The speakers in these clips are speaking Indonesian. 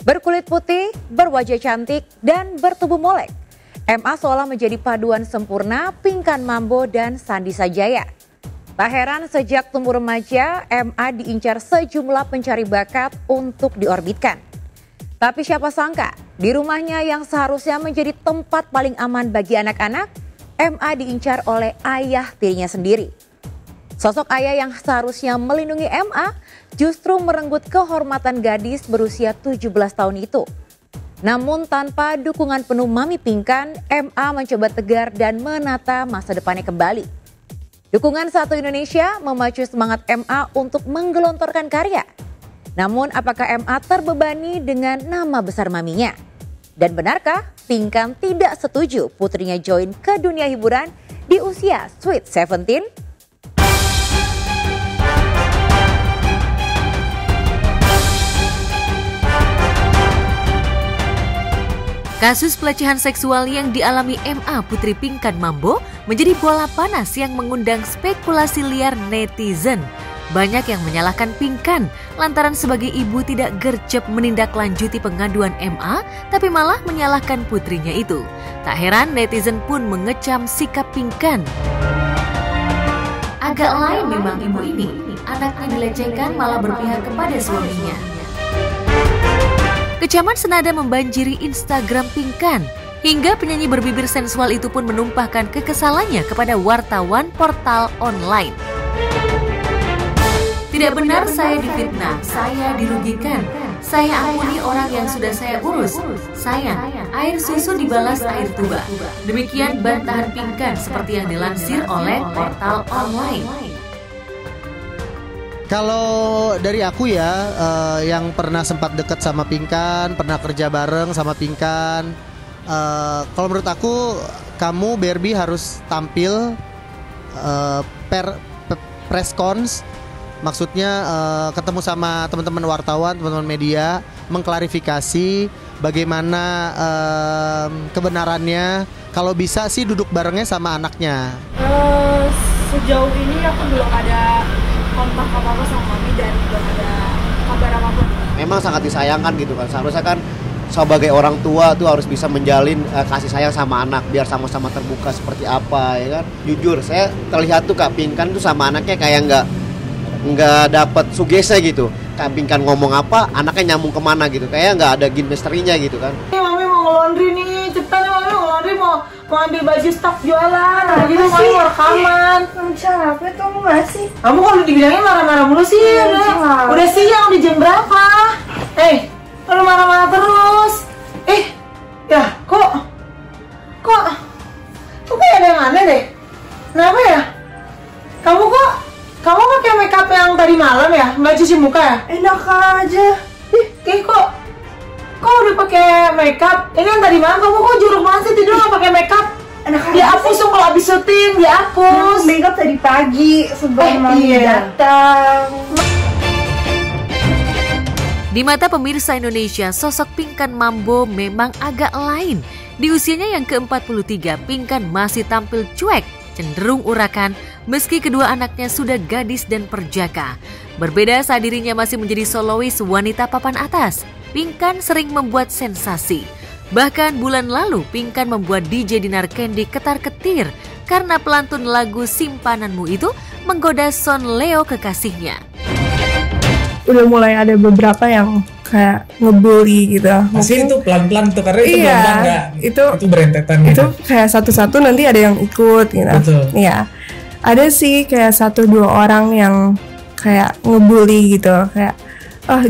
Berkulit putih, berwajah cantik, dan bertubuh molek, MA seolah menjadi paduan sempurna Pinkan Mambo dan Sandi Sajaya. Tak heran sejak tumbuh remaja, MA diincar sejumlah pencari bakat untuk diorbitkan. Tapi siapa sangka, di rumahnya yang seharusnya menjadi tempat paling aman bagi anak-anak, MA diincar oleh ayah tirinya sendiri. Sosok ayah yang seharusnya melindungi MA justru merenggut kehormatan gadis berusia 17 tahun itu. Namun tanpa dukungan penuh Mami Pinkan, MA mencoba tegar dan menata masa depannya kembali. Dukungan Satu Indonesia memacu semangat MA untuk menggelontorkan karya. Namun apakah MA terbebani dengan nama besar maminya? Dan benarkah Pinkan tidak setuju putrinya join ke dunia hiburan di usia Sweet 17? Kasus pelecehan seksual yang dialami MA Putri Pinkan Mambo menjadi bola panas yang mengundang spekulasi liar netizen. Banyak yang menyalahkan Pinkan lantaran sebagai ibu tidak gercep menindaklanjuti pengaduan MA, tapi malah menyalahkan putrinya itu. Tak heran netizen pun mengecam sikap Pinkan. Agak lain memang ibu ini, anaknya dilecehkan malah berpihak kepada suaminya. Kecaman senada membanjiri Instagram Pinkan, hingga penyanyi berbibir sensual itu pun menumpahkan kekesalannya kepada wartawan portal online. Tidak benar saya difitnah, saya dirugikan, saya ampuni orang yang sudah saya urus, sayang, air susu dibalas air tuba. Demikian bantahan Pinkan seperti yang dilansir oleh portal online. Kalau dari aku ya, yang pernah sempat dekat sama Pinkan, pernah kerja bareng sama Pinkan, kalau menurut aku kamu Barbie harus tampil press cons, maksudnya ketemu sama teman-teman wartawan, teman-teman media, mengklarifikasi bagaimana kebenarannya. Kalau bisa sih duduk barengnya sama anaknya. Sejauh ini aku belum ada kontak apa-apa sama Mami dan belum ada kabar apapun. Memang sangat disayangkan gitu kan. Seharusnya kan sebagai orang tua tuh harus bisa menjalin kasih sayang sama anak biar sama-sama terbuka seperti apa ya kan. Jujur saya terlihat tuh Kak Pinkan tuh sama anaknya kayak nggak dapat sugesti gitu. Kak Pinkan ngomong apa, anaknya nyambung kemana gitu. Kayak nggak ada gimnasterinya gitu kan. Mami mau ngelondri nih, cepetan nih Mami mau ngelondri, mau ambil baju stok jualan. Nah gitu Mami mau rekaman. Capek tuh masih. Kamu kalau dibilangin marah-marah mulu sih. Udah siang di jam berapa? Lu marah-marah terus. Ya kok kayak ada yang aneh deh. Kenapa ya? Kamu pakai makeup yang tadi malam ya? Nggak cuci muka ya? Enak aja. Kok udah pakai makeup? Ini yang tadi malam kamu kok jorok banget sih tidur nggak pakai makeup? Dihapus dong kalau habis syuting, dihapus. Makeup tadi pagi sebelum Mami datang. Di mata pemirsa Indonesia, sosok Pinkan Mambo memang agak lain. Di usianya yang ke-43, Pinkan masih tampil cuek, cenderung urakan, meski kedua anaknya sudah gadis dan perjaka. Berbeda saat dirinya masih menjadi solois wanita papan atas, Pinkan sering membuat sensasi. Bahkan bulan lalu, Pinkan membuat DJ Dinar Candy ketar-ketir karena pelantun lagu Simpananmu itu menggoda Son Leo kekasihnya. Udah mulai ada beberapa yang kayak ngebully gitu. Mungkin itu pelan-pelan tuh karena itu pelan-pelan nggak? Itu berentetan gitu. Itu kayak satu-satu nanti ada yang ikut gitu. Betul. Iya. Ada sih kayak 1-2 orang yang kayak ngebully gitu, kayak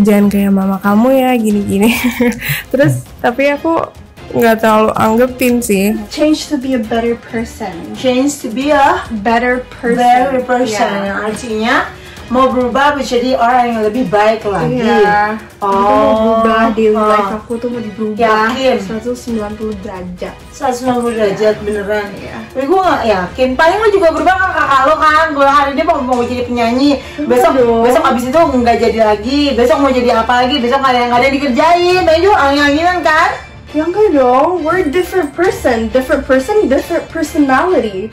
jangan kayak mama kamu ya gini-gini. Terus tapi aku nggak terlalu anggapin sih. Change to be a better person. Change to be a Better person. better person. Yeah. Artinya mau berubah menjadi orang yang lebih baik lagi. Iya. Aku mau berubah, daily life aku tuh mau diberubah. Yakin? 190 derajat. 190 derajat beneran. Iya. Tapi gue gak yakin. Paling lo juga berubah kan kakak lo kan. Gue hari ini mau jadi penyanyi. Besok abis itu nggak jadi lagi. Besok mau jadi apa lagi? Besok nggak ada yang dikerjain. Tapi juga angin-anginan kan? Ya enggak dong. We're different person, different personality.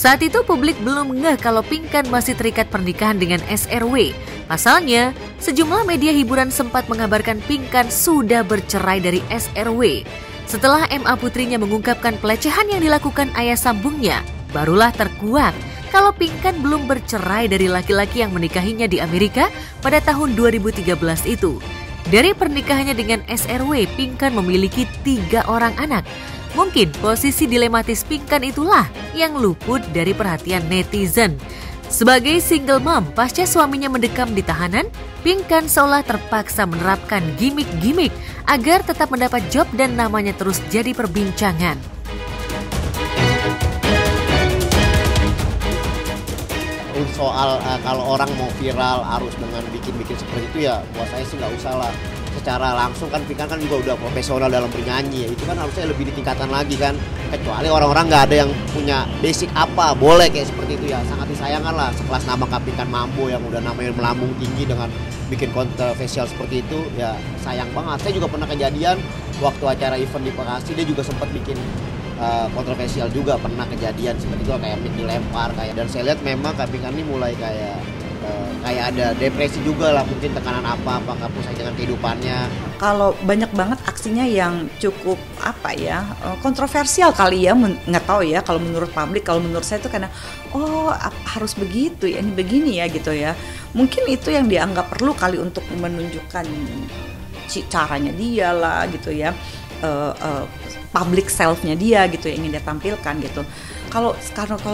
Saat itu publik belum ngeh kalau Pinkan masih terikat pernikahan dengan SRW. Pasalnya, sejumlah media hiburan sempat mengabarkan Pinkan sudah bercerai dari SRW. Setelah MA putrinya mengungkapkan pelecehan yang dilakukan ayah sambungnya, barulah terkuak kalau Pinkan belum bercerai dari laki-laki yang menikahinya di Amerika pada tahun 2013 itu. Dari pernikahannya dengan SRW, Pinkan memiliki 3 orang anak. Mungkin posisi dilematis Pinkan itulah yang luput dari perhatian netizen. Sebagai single mom pasca suaminya mendekam di tahanan, Pinkan seolah terpaksa menerapkan gimmick-gimmick agar tetap mendapat job dan namanya terus jadi perbincangan. Soal kalau orang mau viral harus dengan bikin-bikin seperti itu ya buat saya sih nggak usah lah. Secara langsung kan Pinkan kan juga udah profesional dalam bernyanyi ya, itu kan harusnya lebih ditingkatkan lagi kan, kecuali orang-orang nggak ada yang punya basic apa boleh kayak seperti itu ya. Sangat disayangkan lah sekelas nama Pinkan Mambo yang udah namanya melambung tinggi dengan bikin kontroversial seperti itu ya, sayang banget. Saya juga pernah kejadian waktu acara event di Bekasi, dia juga sempat bikin kontroversial juga, pernah kejadian seperti itu kayak mic dilempar kayak, dan saya lihat memang Pinkan ini mulai kayak ada depresi juga lah, mungkin tekanan apa pusing dengan kehidupannya. Kalau banyak banget aksinya yang cukup kontroversial kali ya, nggak tahu ya kalau menurut publik. Kalau menurut saya itu karena harus begitu ya, ini begini ya gitu ya. Mungkin itu yang dianggap perlu kali untuk menunjukkan caranya dia lah gitu ya, public self-nya dia gitu yang ingin dia tampilkan gitu. Kalau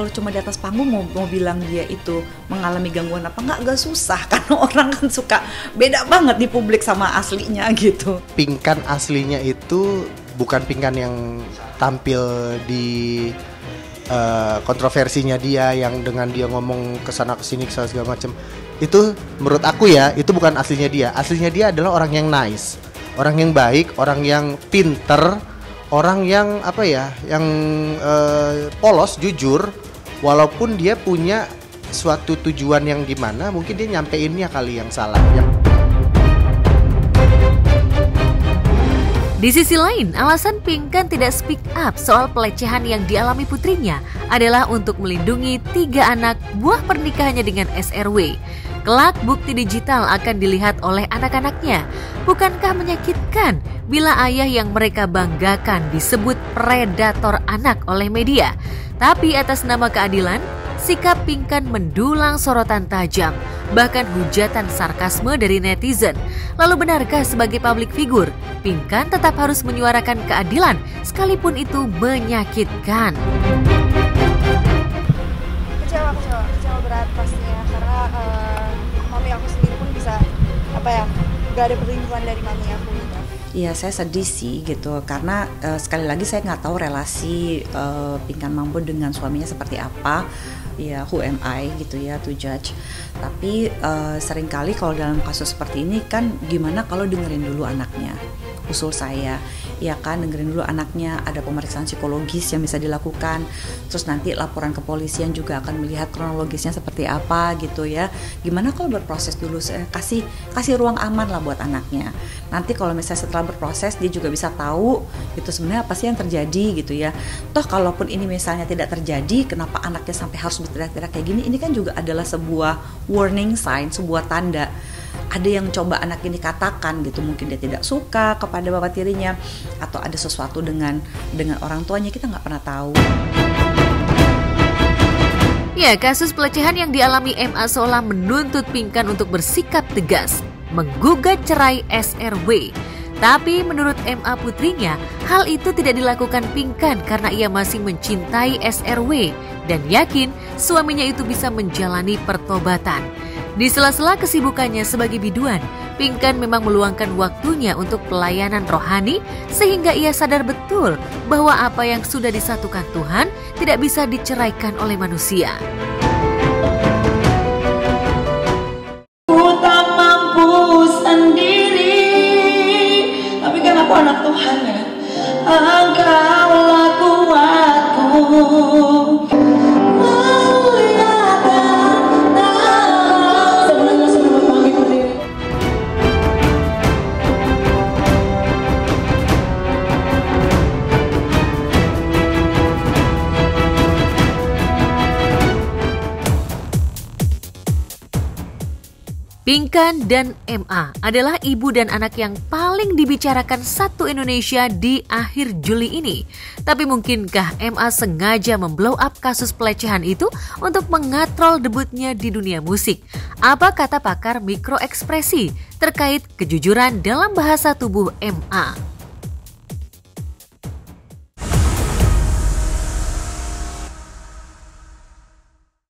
cuma di atas panggung mau bilang dia itu mengalami gangguan apa nggak susah, karena orang kan suka beda banget di publik sama aslinya gitu. Pinkan aslinya itu bukan Pinkan yang tampil di kontroversinya dia, yang dengan dia ngomong kesana kesini segala macam. Itu menurut aku ya, itu bukan aslinya dia. Aslinya dia adalah orang yang nice, orang yang baik, orang yang pinter, orang yang yang polos, jujur, walaupun dia punya suatu tujuan yang gimana, mungkin dia nyampeinnya kali yang salah. Di sisi lain, alasan Pinkan tidak speak up soal pelecehan yang dialami putrinya adalah untuk melindungi 3 anak buah pernikahannya dengan SRW. Kelak bukti digital akan dilihat oleh anak-anaknya. Bukankah menyakitkan bila ayah yang mereka banggakan disebut predator anak oleh media? Tapi atas nama keadilan, sikap Pinkan mendulang sorotan tajam, bahkan hujatan sarkasme dari netizen. Lalu benarkah sebagai publik figur, Pinkan tetap harus menyuarakan keadilan sekalipun itu menyakitkan? Kecewa berat pastinya, karena mami aku sendiri pun bisa gak ada perlindungan dari mami aku gitu. Iya, saya sedih sih gitu, karena sekali lagi saya nggak tahu relasi Pinkan Mambo dengan suaminya seperti apa. Ya, who am I gitu ya to judge. Tapi seringkali kalau dalam kasus seperti ini kan gimana kalau dengerin dulu anaknya. Usul saya, ya kan, dengerin dulu anaknya, ada pemeriksaan psikologis yang bisa dilakukan. Terus nanti laporan kepolisian juga akan melihat kronologisnya seperti apa gitu ya. Gimana kalau berproses dulu, kasih ruang aman lah buat anaknya. Nanti kalau misalnya setelah berproses dia juga bisa tahu gitu sebenarnya apa sih yang terjadi gitu ya. Toh kalaupun ini misalnya tidak terjadi, kenapa anaknya sampai harus berteriak-teriak kayak gini? Ini kan juga adalah sebuah warning sign, sebuah tanda. Ada yang coba anak ini katakan gitu, mungkin dia tidak suka kepada bapak tirinya, atau ada sesuatu dengan orang tuanya, kita nggak pernah tahu. Ya, kasus pelecehan yang dialami MA seolah menuntut Pinkan untuk bersikap tegas, menggugat cerai SRW. Tapi menurut MA putrinya, hal itu tidak dilakukan Pinkan karena ia masih mencintai SRW dan yakin suaminya itu bisa menjalani pertobatan. Di sela-sela kesibukannya sebagai biduan, Pinkan memang meluangkan waktunya untuk pelayanan rohani sehingga ia sadar betul bahwa apa yang sudah disatukan Tuhan tidak bisa diceraikan oleh manusia. Ku tak mampu sendiri, tapi kan aku anak Tuhan ya. Engkaulah kuatku. Pinkan dan MA adalah ibu dan anak yang paling dibicarakan satu Indonesia di akhir Juli ini. Tapi mungkinkah MA sengaja memblow up kasus pelecehan itu untuk mengatrol debutnya di dunia musik? Apa kata pakar mikroekspresi terkait kejujuran dalam bahasa tubuh MA?